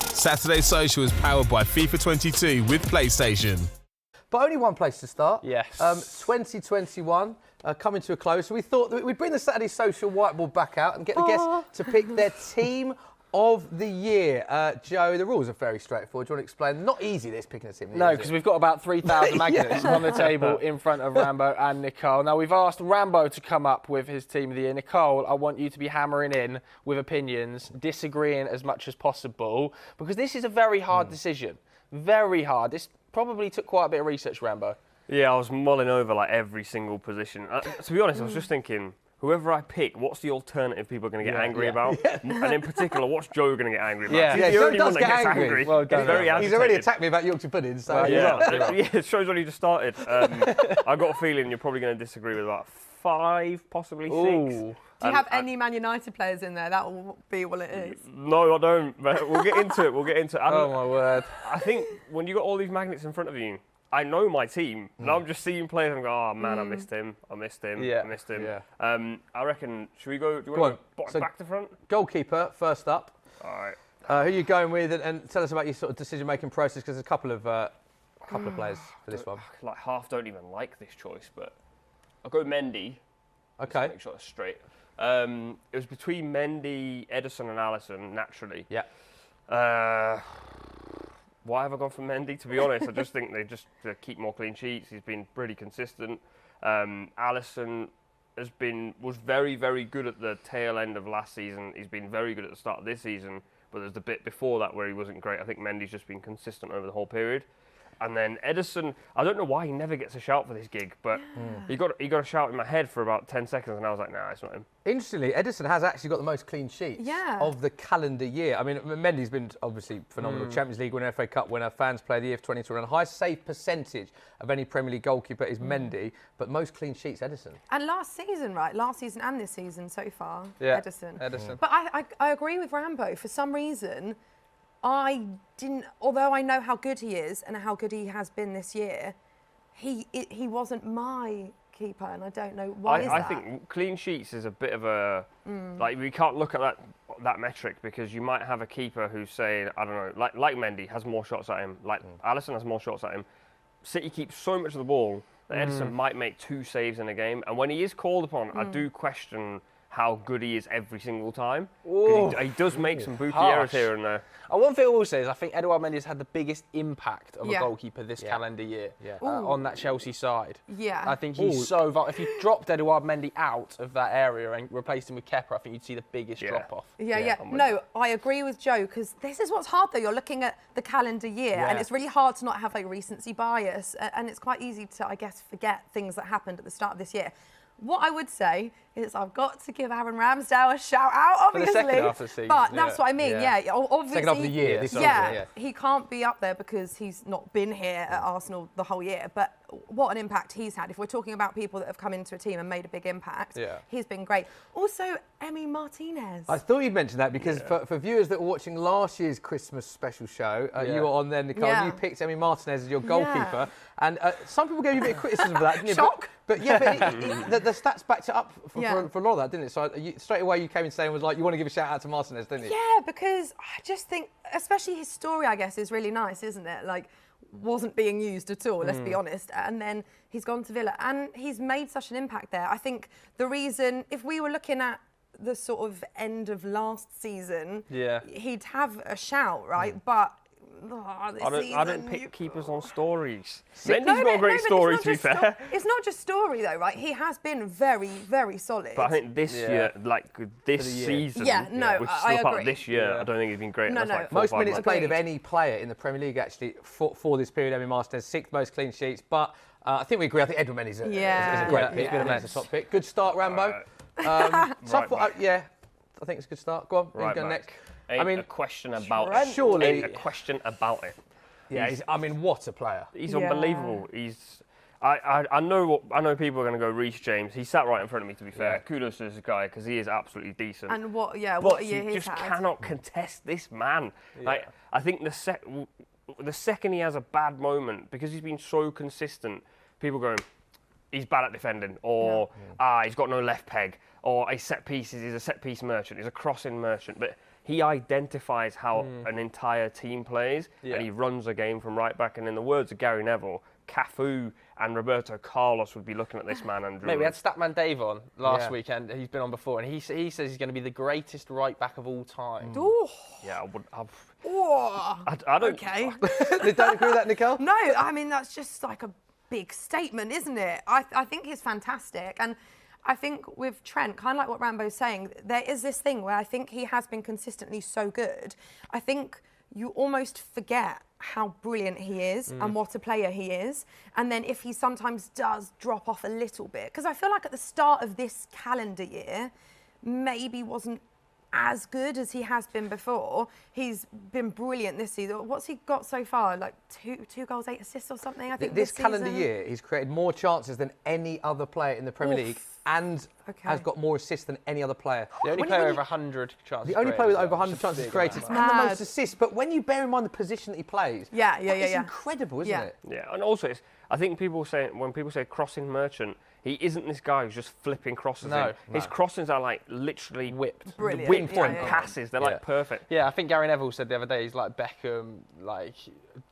Saturday Social is powered by FIFA 22 with PlayStation. But only one place to start. Yes. 2021 coming to a close. So we thought that we'd bring the Saturday Social whiteboard back out and get the guests to pick their team of the year. Joe, the rules are very straightforward. Do you want to explain? Not easy, this picking a team. No, because we've got about 3,000 magnets on the table in front of Rambo and Nicole. Now, we've asked Rambo to come up with his team of the year. Nicole, I want you to be hammering in with opinions, disagreeing as much as possible, because this is a very hard decision. Very hard. This probably took quite a bit of research, Rambo. Yeah, I was mulling over like every single position. To be honest, I was just thinking, whoever I pick, what's the alternative people are going to get angry about? And in particular, what's Joe going to get angry about? Yeah. He's the Joe only does one that get gets angry. angry. Well done. He's very He's agitated. already attacked me about Yorkshire pudding. So Yeah, it shows only just started. I got a feeling you're probably going to disagree with about 5, possibly 6. Ooh. Do you have any Man United players in there? That will be what it is. No, I don't. But we'll get into it. Oh, my word. I think when you got all these magnets in front of you, I know my team. And I'm just seeing players and go, oh man, I missed him. Yeah. I missed him. Yeah. I reckon, should we go? Do you want to go back to front? Goalkeeper, first up. All right. Who are you going with? And tell us about your sort of decision-making process, because there's a couple of players for this one. Like half don't even like this choice, but I'll go Mendy. Okay. Just to make sure it's straight. It was between Mendy, Edison, and Alisson, naturally. Yeah. Why have I gone for Mendy? To be honest, I just think they just keep more clean sheets. He's been pretty consistent. Alisson was very, very good at the tail end of last season. He's been very good at the start of this season, but there's the bit before that where he wasn't great. I think Mendy's just been consistent over the whole period. And then Edison, I don't know why he never gets a shout for this gig, but he got a shout in my head for about 10 seconds, and I was like, nah, it's not him. Interestingly, Edison has actually got the most clean sheets of the calendar year. I mean, Mendy's been obviously phenomenal. Champions League winner, FA Cup winner, fans player of the year for 2021. And the highest save percentage of any Premier League goalkeeper is Mendy, but most clean sheets, Edison. And last season, right? Last season and this season so far, Yeah. Edison. But I agree with Rambo. For some reason, I didn't, although I know how good he is and how good he has been this year, he wasn't my keeper, and I don't know why is that. I think clean sheets is a bit of a, like, we can't look at that metric, because you might have a keeper who's saying, I don't know, like Mendy has more shots at him, like Alisson has more shots at him. City keeps so much of the ball that Edison might make 2 saves in a game, and when he is called upon, I do question how good he is every single time. He does make some booty errors here and there. one thing I will say is I think Edouard Mendy has had the biggest impact of a goalkeeper this calendar year on that Chelsea side. Yeah. I think he's so vital. If you dropped Edouard Mendy out of that area and replaced him with Kepa, I think you'd see the biggest drop-off. Yeah. No, I agree with Joe, because this is what's hard, though. You're looking at the calendar year, and it's really hard to not have like recency bias, and it's quite easy to, I guess, forget things that happened at the start of this year. What I would say is I've got to give Aaron Ramsdale a shout out, obviously. For the second half of the season. But that's what I mean, obviously. Second half of the year. This season, he can't be up there because he's not been here at Arsenal the whole year. But what an impact he's had. If we're talking about people that have come into a team and made a big impact, he's been great. Also, Emi Martinez. I thought you'd mention that, because for viewers that were watching last year's Christmas special show, you were on there, Nicole, and you picked Emi Martinez as your goalkeeper. And some people gave you a bit of criticism for that, didn't you? Shock. But the stats backed it up for a lot of that, didn't it? So straight away you came in saying, was like, you want to give a shout out to Martinez, didn't you? Yeah, because I just think, especially his story, I guess, is really nice, isn't it? Like, wasn't being used at all, let's be honest. And then he's gone to Villa, and he's made such an impact there. I think the reason, if we were looking at the sort of end of last season, he'd have a shout, right? But I don't pick keepers on stories. Mendy's got a great story, to be fair. It's not just story, though, right? He has been very, very solid. But I think this year, like this season, which is part of this year, I don't think he's been great. Most minutes played of any player in the Premier League, actually, for this period. Emi Martinez, 6th most clean sheets. But I think we agree. I think Edouard Mendy's is a great pick. It's a top pick. Good start, Rambo. Right. I think it's a good start. Go on, right, go next. A question about it. Surely a question about it. Yeah, what a player. He's unbelievable. I know people are going to go Reece James. He sat right in front of me, to be fair. Kudos to this guy, because he is absolutely decent. And what a year you he's just had. cannot contest this man. Like, I think the second he has a bad moment, because he's been so consistent, people going, he's bad at defending, or he's got no left peg, or he's a set piece merchant, he's a crossing merchant. But he identifies how an entire team plays, and he runs a game from right back. And in the words of Gary Neville, Cafu and Roberto Carlos would be looking at this man and Mate, we had Statman Dave on last weekend. He's been on before, and he says he's going to be the greatest right back of all time. Ooh. Yeah, I don't. Okay. They don't agree with that, Nicole? No, I mean, that's just like a big statement, isn't it? I think he's fantastic. And I think with Trent, kind of like what Rambo's saying, there is this thing where I think he has been consistently so good. I think you almost forget how brilliant he is and what a player he is. And then if he sometimes does drop off a little bit, because I feel like at the start of this calendar year, maybe wasn't as good as he has been before. He's been brilliant this season. What's he got so far? Like two goals, 8 assists or something, I think, this calendar season. year, he's created more chances than any other player in the Premier League and has got more assists than any other player. The only player over 100 chances The only player with created, over 100 chances created and the Mad. most assists. But when you bear in mind the position that he plays, it's incredible, isn't it? Yeah, and also I think when people say crossing merchant, he isn't this guy who's just flipping crosses in. His crossings are like literally whipped. Brilliant. Whipped passes. They're like perfect. Yeah, I think Gary Neville said the other day he's like Beckham, like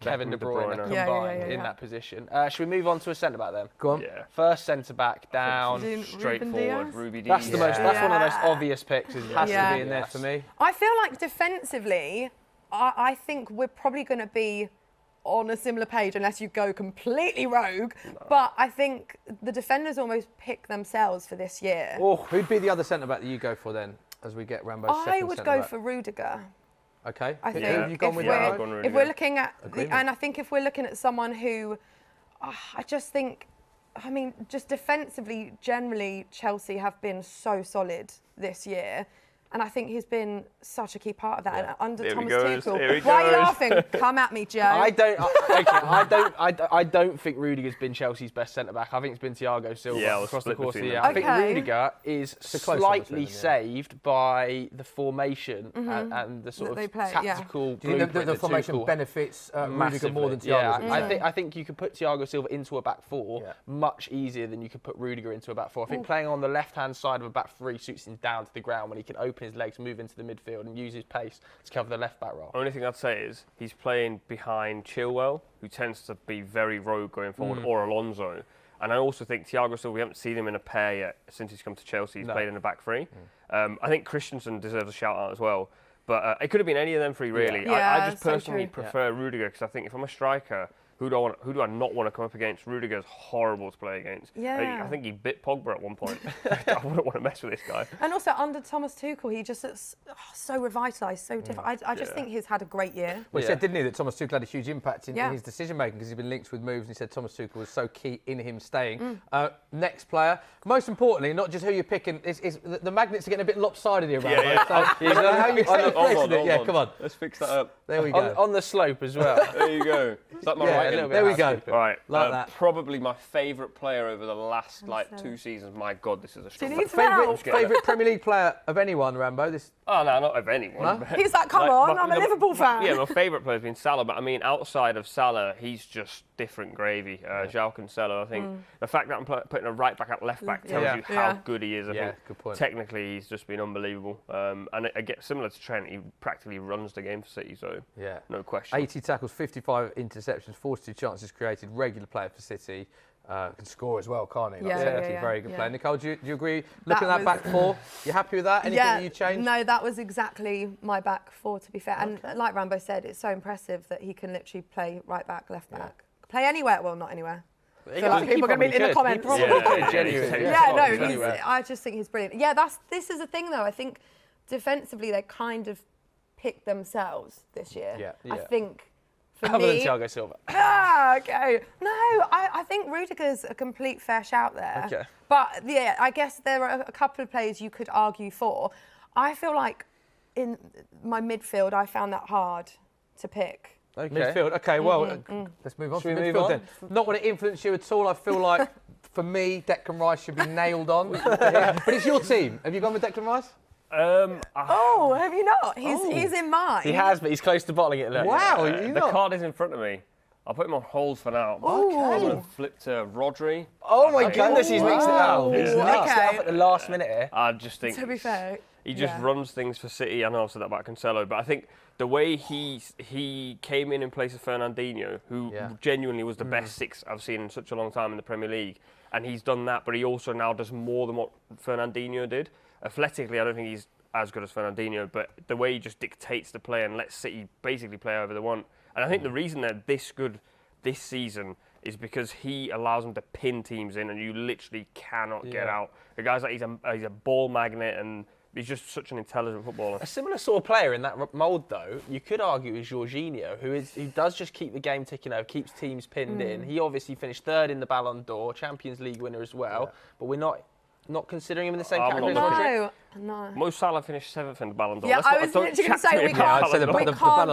Kevin De Bruyne combined in that position. Should we move on to a centre-back then? Go on. Yeah. First centre-back down. Straightforward. Ruby Diaz. That's the most. That's one of the most obvious picks. Isn't it? Has to be in there for me. I feel like defensively, I think we're probably going to be on a similar page unless you go completely rogue. But I think the defenders almost pick themselves for this year. Oh, who'd be the other centre-back that you go for then, as we get Rambo's second I would go centre-back? for Rudiger. Okay. I think Have you gone with if we're looking at, and I think if we're looking at someone who, I just think, I mean, just defensively, generally, Chelsea have been so solid this year. And I think he's been such a key part of that. And under Thomas Tuchel, why are you laughing? Come at me, Joe. I don't think Rudiger's been Chelsea's best centre back. I think it's been Thiago Silva across the course of the year. I think Rudiger is slightly saved by the formation and the sort of tactical. Do you think the formation benefits Rudiger more than Thiago? Yeah, I think you could put Thiago Silva into a back four much easier than you could put Rudiger into a back four. I think playing on the left-hand side of a back three suits him down to the ground when he can open his legs, move into the midfield and use his pace to cover the left back role. Only thing I'd say is he's playing behind Chilwell, who tends to be very rogue going forward, or Alonso. And I also think Thiago Silva, we haven't seen him in a pair yet since he's come to Chelsea. He's played in a back three. I think Christensen deserves a shout out as well. But it could have been any of them three, really. I just personally prefer Rudiger because I think if I'm a striker, who do I not want to come up against? Rudiger's horrible to play against. Yeah. I think he bit Pogba at one point. I wouldn't want to mess with this guy. And also under Thomas Tuchel, he just looks so revitalised, so different. I just think he's had a great year. Well, he said, didn't he, that Thomas Tuchel had a huge impact in his decision-making because he's been linked with moves, and he said Thomas Tuchel was so key in him staying. Next player, most importantly, not just who you're picking, is the magnets are getting a bit lopsided here, Rambo. Come on. Let's fix that up. There we go. On the slope as well. There you go. Is that my right? There we go. Right, like that. Probably my favourite player over the last 2 seasons. My God, this is a strong Favourite Premier League player of anyone, Rambo? Oh no, not of anyone. No? He's like, come on, I'm a Liverpool fan. Yeah, my favourite player's been Salah, but I mean, outside of Salah, he's just different gravy. João Cancelo, I think the fact that I'm putting a right back at left back tells you how good he is. I think good point. Technically, he's just been unbelievable. And again, similar to Trent, he practically runs the game for City, so no question. 80 tackles, 55 interceptions, 42 chances created, regular player for City. Can score as well, can't he? Very good player. Nicole, do you agree? Looking at that back four, you happy with that? Anything that you changed? No, that was exactly my back four, to be fair. And like Rambo said, it's so impressive that he can literally play right back, left back. Play anywhere. Well, not anywhere. So like people are going to be in the comments. I just think he's brilliant. This is the thing, though. I think defensively, they kind of picked themselves this year. I think. Other than Thiago Silva. Okay. No, I think Rudiger's a complete fair shout there. Okay. But I guess there are a couple of players you could argue for. I feel like in my midfield, I found that hard to pick. Okay. Midfield. Okay, well, let's move on to midfield then. Not want to influence you at all. I feel like, for me, Declan Rice should be nailed on. But it's your team. Have you gone with Declan Rice? Have you not? He's in mine. He has, but he's close to bottling it. Wow, the card is in front of me. I'll put him on hold for now. Okay. I'm going to flip to Rodri. Oh my goodness, he's mixed it up. He's mixed it up at the last minute here. I just think. To be fair, He just runs things for City. I know I've said that about Cancelo, but I think the way he came in place of Fernandinho, who genuinely was the best 6 I've seen in such a long time in the Premier League, and he's done that, but he also now does more than what Fernandinho did. Athletically, I don't think he's as good as Fernandinho, but the way he just dictates the play and lets City basically play over the want. And I think the reason they're this good this season is because he allows them to pin teams in, and you literally cannot get out. The guy's like he's a ball magnet, and he's just such an intelligent footballer. A similar sort of player in that mould, though, you could argue is Jorginho, who does just keep the game ticking over, keeps teams pinned in. He obviously finished 3rd in the Ballon d'Or, Champions League winner as well, but we're not considering him in the same category as Rodri. No. Mo Salah finished 7th in the Ballon d'Or. Yeah, I was literally going to say we can't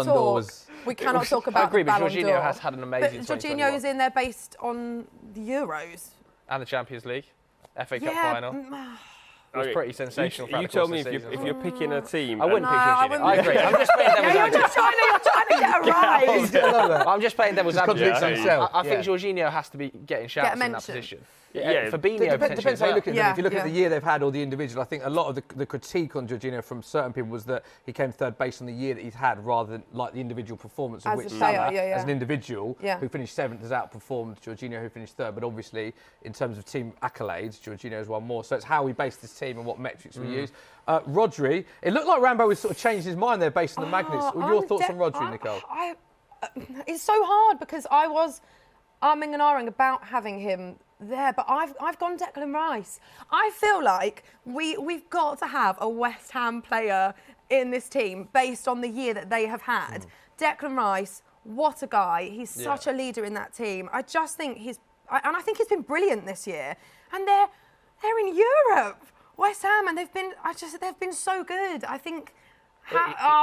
talk. We cannot talk about the Ballon d'Or. I agree, but Jorginho has had an amazing 2021. Jorginho is in there based on the Euros. And the Champions League, FA Cup final. It was pretty sensational. You tell me if you're picking a team. I wouldn't pick Jorginho. I agree. I'm just playing devil's advocate. You're trying to get a rise. I'm just playing devil's advocate. I think Yeah. Jorginho has to be getting shouts in that position. Yeah, Fabinho depends how you look at them. If you look at Yeah. the year they've had or the individual, I think a lot of the critique on Jorginho from certain people was that he came 3rd based on the year that he's had rather than like the individual performance of As which a player, Salah, yeah. as an individual, Yeah. who finished 7th, has outperformed Jorginho, who finished 3rd. But obviously, in terms of team accolades, Jorginho has won more. So it's how we base this team and what metrics we use. Rodri, it looked like Rambo was sort of changed his mind there based on the magnets. What are your thoughts on Rodri, Nicole? It's so hard because I was umming and ahhing about having him there, but I've gone Declan Rice. I feel like we've got to have a West Ham player in this team based on the year that they have had. Declan Rice, what a guy. He's such a leader in that team. I just think I think he's been brilliant this year. And they're in Europe, West Ham, and they've been so good. I think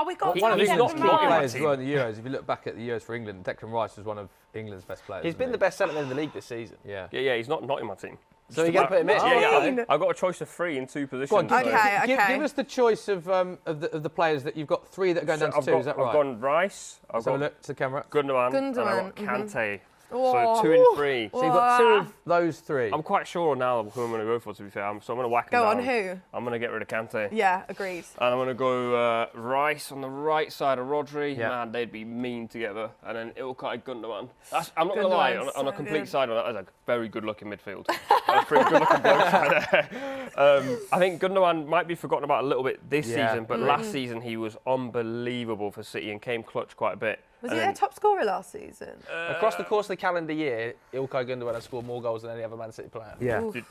we've got One of his Declan not Rice. players as well in the Euros. If you look back at the Euros for England, Declan Rice was one of England's best players. He's been the best centre in the league this season. Yeah. Yeah, he's not in my team. So you're going to put him in? Yeah. I've got a choice of 3 in 2 positions. Go on, Okay. Give us the choice of the players that you've got 3 that are going down to 2. Is that right? I've gone Rice. I've So got look to the camera. Gundogan, and I've got Kante. So 2 Oh. and 3. So you've got 2 of those 3. I'm quite sure now who I'm going to go for, to be fair. So I'm going to whack him Go down. on, who? I'm going to get rid of Kante. Yeah, agreed. And I'm going to go Rice on the right side of Rodri. Yeah. Man, they'd be mean together. And then Ilkay Gundogan. I'm not going to lie, Gundogan's on a so complete good. side on that, that's a very good-looking midfield. That's pretty good-looking bloke right there. I think Gundogan might be forgotten about a little bit this season, but last season he was unbelievable for City and came clutch quite a bit. Was he their top scorer last season? Across the course of the calendar year, Ilkay Gundogan has scored more goals than any other Man City player. Yeah. You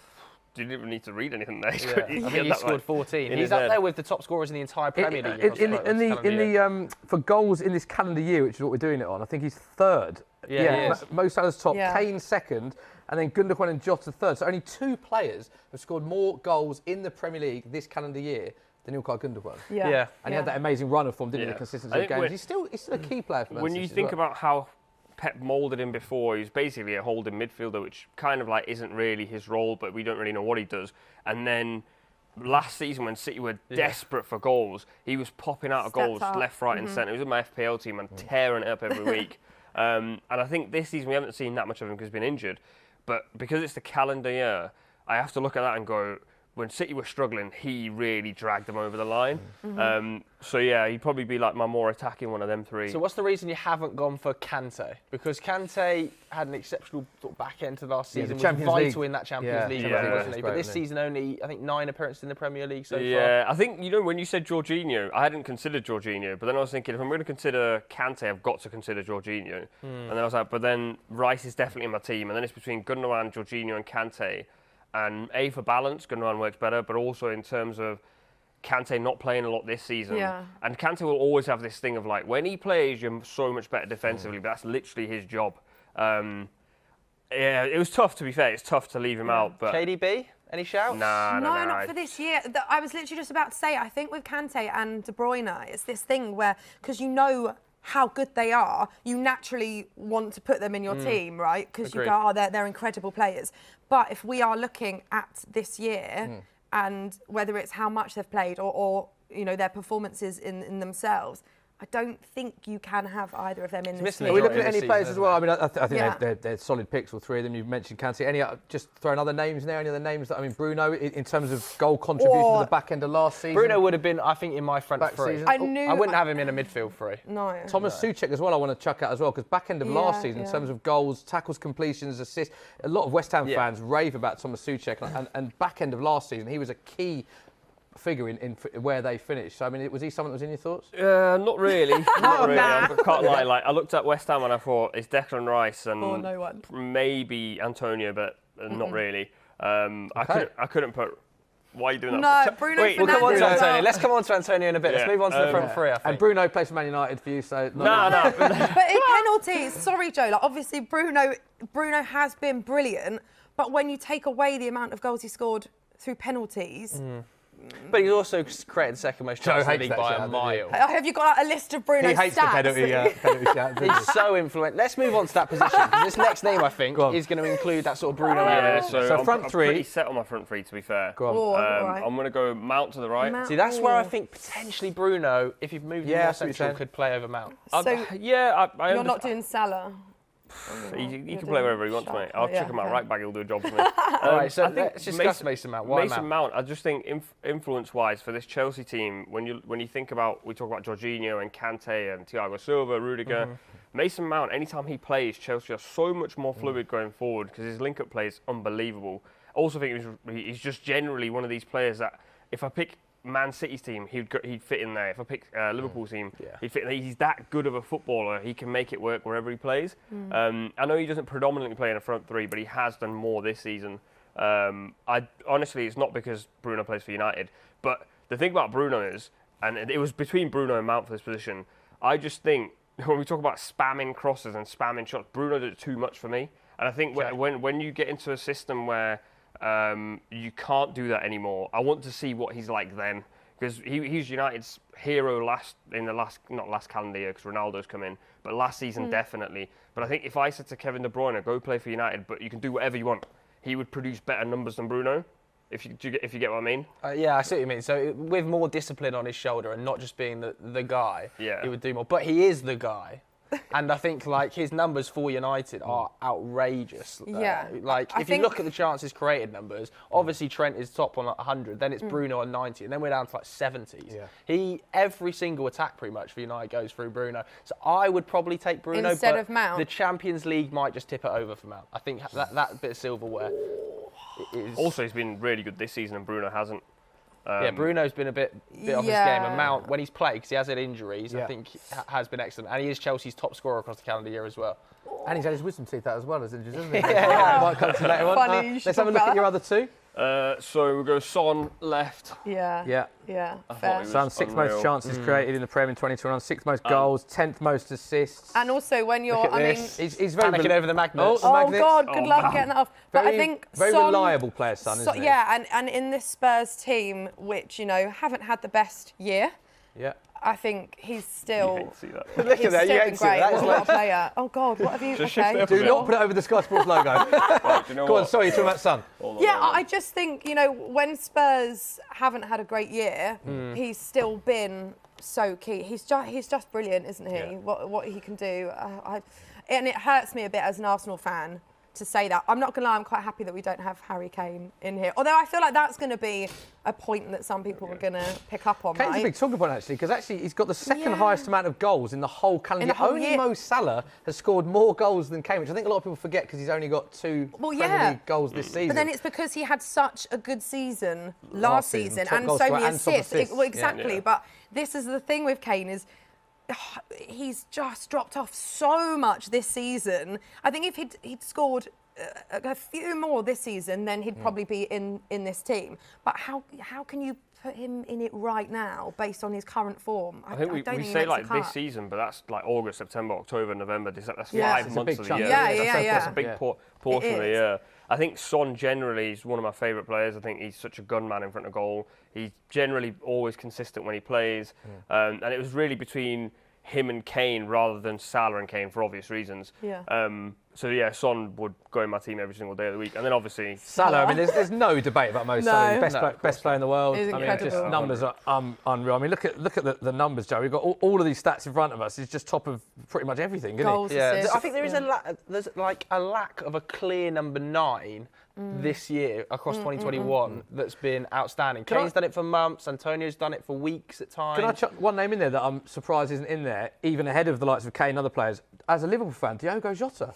didn't even need to read anything there. I think he scored 14. He's up there with the top scorers in the entire Premier League. For goals in this calendar year, which is what we're doing it on, I think he's 3rd. Yeah, he is. Mo Salah's top, Yeah. Kane 2nd, and then Gundogan and Jota 3rd. So only 2 players have scored more goals in the Premier League this calendar year than Ilkay Gundogan. Yeah. And he had that amazing run of form, didn't he? Yeah. The consistency I of think games. He's still a key player for Man When City you as think well. about how Pep moulded him before, he was basically a holding midfielder, which kind of like isn't really his role, but we don't really know what he does. And then last season when City were desperate for goals, he was popping out of goals up. left, right and centre. He was in my FPL team and tearing it up every week. And I think this season we haven't seen that much of him because he's been injured. But because it's the calendar year, I have to look at that and go, when City were struggling, he really dragged them over the line. So yeah, he'd probably be like my more attacking one of them 3. So what's the reason you haven't gone for Kante? Because Kante had an exceptional sort of back end to last Yeah, season, the Champions was vital League. in that Champions League, Yeah. wasn't he? Great, But this wasn't he? season only, I think, 9 appearances in the Premier League so far. Yeah, I think, when you said Jorginho, I hadn't considered Jorginho, but then I was thinking, if I'm going to consider Kante, I've got to consider Jorginho. And then I was like, but then Rice is definitely in my team, and then it's between Gundogan, Jorginho and Kante. And for balance, Gundogan works better, but also in terms of Kante not playing a lot this season. Yeah. And Kante will always have this thing of like, when he plays, you're so much better defensively, but that's literally his job. Yeah, it was tough, to be fair. It's tough to leave him out, but... KDB, any shouts? Nah. Not for this year. I was literally just about to say, I think with Kante and De Bruyne, it's this thing where, because you know how good they are, you naturally want to put them in your team, right? Because you go, they're incredible players. But if we are looking at this year, and whether it's how much they've played or their performances in themselves, I don't think you can have either of them in this team. Are we looking at any players as well? I mean, I think Yeah. they're solid picks, all three of them. You've mentioned Kante. Any just throwing other names in there? Any other names that, I mean, Bruno in terms of goal contribution to the back end of last season? Bruno would have been, I think, in my front three. Season. I wouldn't have him in a midfield three. No. Thomas Souček as well, I want to chuck out as well, because back end of last season, in terms of goals, tackles, completions, assists, a lot of West Ham fans rave about Thomas Souček, and back end of last season, he was a key figure in where they finished. So, I mean, was he someone that was in your thoughts? Not really. Not really. I can't lie. Like, I looked at West Ham and I thought it's Declan Rice and maybe Antonio, but not really. I couldn't put. Why are you doing that? No, Bruno. Wait, we'll come on to Antonio. Let's come on to Antonio in a bit. Let's move on to the front three, I think. And Bruno plays for Man United for you, so... No. But in penalties, sorry, Joe, like, obviously Bruno has been brilliant, but when you take away the amount of goals he scored through penalties... But he's also created the second most chances in the league by a mile. Have you got a list of Bruno's stats? He hates the penalty shout. He's so influential. Let's move on to that position. This next name, I think, is going to include that sort of Bruno element. So front three. I'm pretty set on my front three, to be fair. Go on. I'm going to go Mount to the right. See, that's where I think potentially Bruno, if you've moved him more central, could play over Mount. You're not doing Salah. He can play wherever he wants, mate. I'll chuck him out right back. He'll do a job for me. All right, so let's discuss Mason Mount. Why Mason Mount? I just think influence-wise for this Chelsea team, when you think about, we talk about Jorginho and Kante and Thiago Silva, Rudiger, Mason Mount, anytime he plays, Chelsea are so much more fluid going forward because his link-up play is unbelievable. I also think he's just generally one of these players that if I pick Man City's team, he'd fit in there. If I pick Liverpool's team, he'd fit in there. He's that good of a footballer. He can make it work wherever he plays. I know he doesn't predominantly play in a front three, but he has done more this season. Honestly, it's not because Bruno plays for United, but the thing about Bruno is, and it was between Bruno and Mount for this position, I just think when we talk about spamming crosses and spamming shots, Bruno did it too much for me. And I think when you get into a system where you can't do that anymore. I want to see what he's like then, because he's United's hero not last calendar year because Ronaldo's come in, but last season definitely. But I think if I said to Kevin De Bruyne, go play for United, but you can do whatever you want, he would produce better numbers than Bruno. If you get what I mean? Yeah, I see what you mean. So with more discipline on his shoulder and not just being the guy, he would do more. But he is the guy. And I think like his numbers for United are outrageous. Like if you look at the chances created numbers, obviously Trent is top on 100, then it's Bruno on 90, and then we're down to like 70s. Every single attack pretty much for United goes through Bruno. So I would probably take Bruno instead of Mount. The Champions League might just tip it over for Mount. I think that bit of silverware is... Also, he's been really good this season, and Bruno hasn't. Bruno's been a bit off his game, and Mount, when he's played, because he has had injuries, I think has been excellent. And he is Chelsea's top scorer across the calendar year as well. And he's had his wisdom teeth out as well as injuries, hasn't he? Might come to later on. Funny, let's have a look at your other two. So we'll go Son left. Fair. Son, sixth most chances created in the Prem in 2021, sixth most goals, 10th most assists. And also when you're, he's very panicking over the magnets. Oh God, good luck getting that off. But I think very Son, reliable player, Son, isn't he? Yeah, and in this Spurs team, which haven't had the best year. Yeah. I think he's still. You hate to see that. Look at that, you hate to see that. What a player. Oh God, what have you? Do not put it over the Sky Sports logo. Go on, sorry, you're talking about Son. Yeah, I just think, when Spurs haven't had a great year, he's still been so key. He's just brilliant, isn't he? Yeah. What he can do. And it hurts me a bit as an Arsenal fan to say that. I'm not going to lie, I'm quite happy that we don't have Harry Kane in here. Although I feel like that's going to be a point that some people are going to pick up on. Kane's a big talking point, actually, because he's got the second highest amount of goals in the whole calendar. Only Mo Salah has scored more goals than Kane, which I think a lot of people forget because he's only got two Premier League goals this season. But then it's because he had such a good season last season and so many assists. Exactly. But this is the thing with Kane is, he's just dropped off so much this season. I think if he'd scored a few more this season, then he'd probably be in this team. But how can you put him in it right now based on his current form? I think we say like this season, but that's like August, September, October, November, December. That's 5 months of the year. That's a big portion of the year. I think Son generally is one of my favourite players. I think he's such a gunman in front of goal. He's generally always consistent when he plays. And it was really between him and Kane rather than Salah and Kane for obvious reasons. So yeah, Son would go in my team every single day of the week, and then obviously Salah. I mean, there's no debate about Mo Salah. Best player in the world. He's incredible. Just numbers are unreal. I mean, look at the numbers, Joe. We've got all of these stats in front of us. He's just top of pretty much everything, isn't Goals, he? assists. I think there is there's like a lack of a clear number 9 this year across 2021 that's been outstanding. Kane's done it for months. Antonio's done it for weeks at times. Can I chuck one name in there that I'm surprised isn't in there, even ahead of the likes of Kane and other players? As a Liverpool fan, Diogo Jota.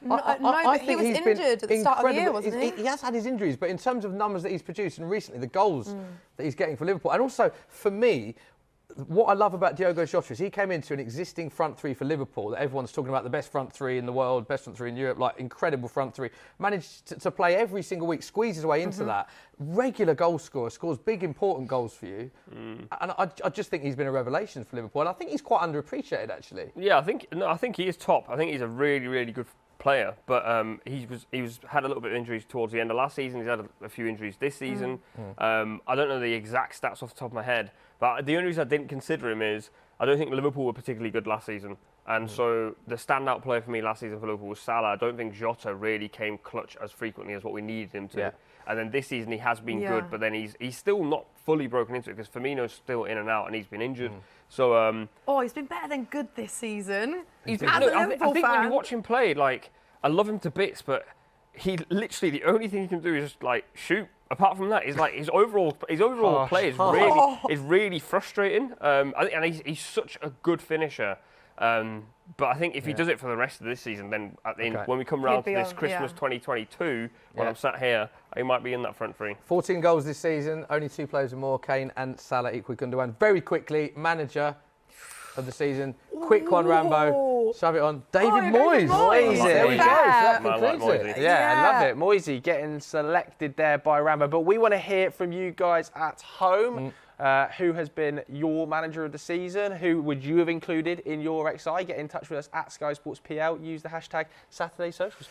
But he was injured at the start of the year, wasn't he? He has had his injuries, but in terms of numbers that he's produced and recently, the goals that he's getting for Liverpool, and also for me, what I love about Diogo Jota is he came into an existing front three for Liverpool that everyone's talking about, the best front three in the world, best front three in Europe, like incredible front three. Managed to play every single week, squeeze his way into that. Regular goal scorer, scores big important goals for you. And I just think he's been a revelation for Liverpool. And I think he's quite underappreciated, actually. Yeah, I think he is top. I think he's a really, really good player, but he had a little bit of injuries towards the end of last season. He's had a few injuries this season. I don't know the exact stats off the top of my head, but the only reason I didn't consider him is I don't think Liverpool were particularly good last season, and so the standout player for me last season for Liverpool was Salah. I don't think Jota really came clutch as frequently as what we needed him to. And then this season he has been good, but then he's still not fully broken into it because Firmino's still in and out and he's been injured. So he's been better than good this season. I think when you watch him play, like, I love him to bits, but he literally, the only thing he can do is just like shoot. Apart from that, his overall play is really frustrating. And he's such a good finisher. But I think if he does it for the rest of this season, then when we come around to this Christmas 2022, when I'm sat here, he might be in that front three. 14 goals this season, only 2 players with more, Kane and Salah equal Gundogan. Very quickly, manager of the season. Quick one, Rambo. Shove it on. David Moyes. Moyes. There we go. So that concludes it. Yeah, I love it. Moisey getting selected there by Rambo. But we want to hear from you guys at home. Who has been your manager of the season? Who would you have included in your XI? Get in touch with us at Sky Sports PL. Use the hashtag Saturday Social Smith.